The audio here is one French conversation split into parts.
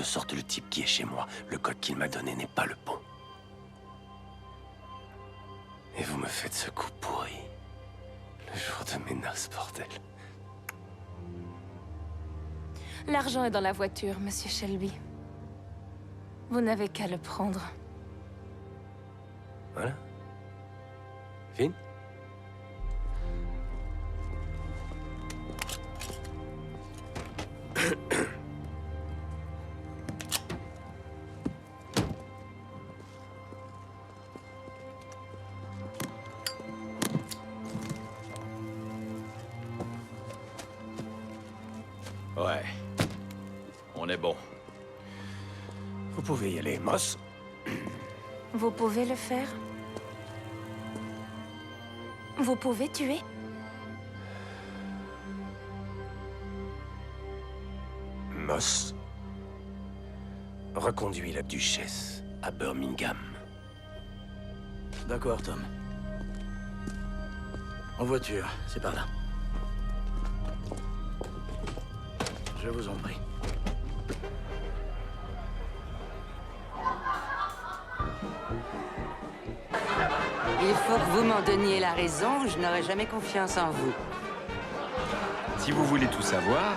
quelque sorte le type qui est chez moi. Le code qu'il m'a donné n'est pas le bon. Et vous me faites ce coup pourri. Le jour de mes noces, bordel. L'argent est dans la voiture, Monsieur Shelby. Vous n'avez qu'à le prendre. Voilà. Fine. Ouais. On est bon. Vous pouvez y aller, Moss. Vous pouvez le faire? Vous pouvez tuer? Moss reconduit la duchesse à Birmingham. D'accord, Tom. En voiture, c'est par là. Je vous en prie. Il faut que vous m'en donniez la raison, ou je n'aurai jamais confiance en vous. Si vous voulez tout savoir,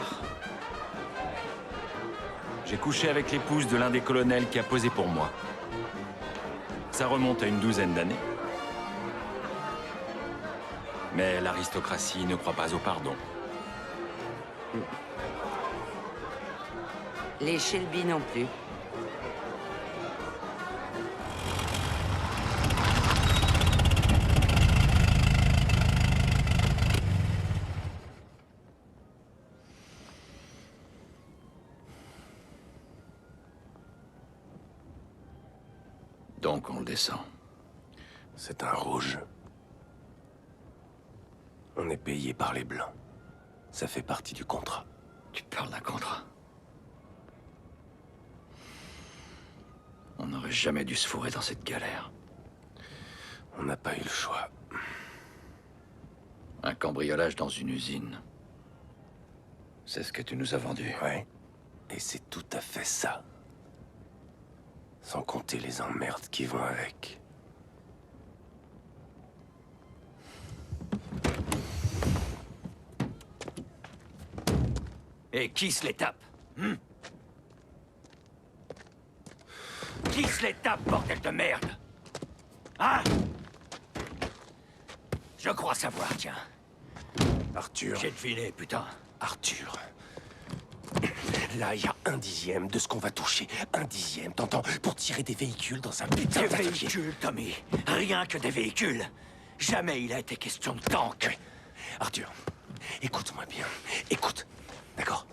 j'ai couché avec l'épouse de l'un des colonels qui a posé pour moi. Ça remonte à une douzaine d'années. Mais l'aristocratie ne croit pas au pardon. Les Shelby non plus. Donc on le descend. C'est un rouge. On est payé par les Blancs. Ça fait partie du contrat. Tu parles d'un contrat. On n'aurait jamais dû se fourrer dans cette galère. On n'a pas eu le choix. Un cambriolage dans une usine. C'est ce que tu nous as vendu. Ouais. Et c'est tout à fait ça. Sans compter les emmerdes qui vont avec. Et qui se les tape, Qui se les tape, bordel de merde? Hein? Je crois savoir, tiens. Arthur. J'ai deviné, putain. Arthur. Là, il y a 1/10 de ce qu'on va toucher. 1/10, t'entends? Pour tirer des véhicules dans un putain Des d'atelier. véhicules, Tommy. Rien que des véhicules. Jamais il a été question de tank. Ouais. Arthur, écoute-moi bien. Écoute, d'accord?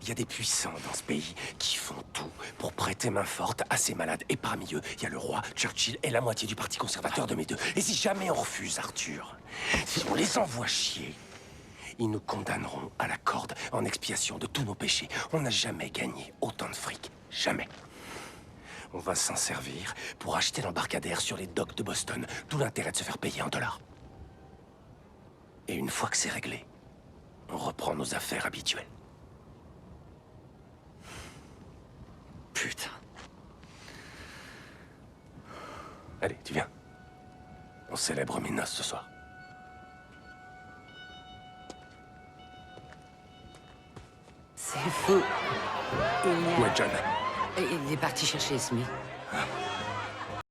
Il y a des puissants dans ce pays qui font tout pour prêter main forte à ces malades. Et parmi eux, il y a le roi, Churchill et la moitié du parti conservateur de mes deux. Et si jamais on refuse, Arthur, si on les envoie chier, ils nous condamneront à la corde en expiation de tous nos péchés. On n'a jamais gagné autant de fric. Jamais. On va s'en servir pour acheter l'embarcadère sur les docks de Boston. D'où l'intérêt de se faire payer en dollars. Et une fois que c'est réglé, on reprend nos affaires habituelles. Putain. Allez, tu viens. On célèbre mes noces ce soir. C'est fou. Où est John? Il est parti chercher Smith.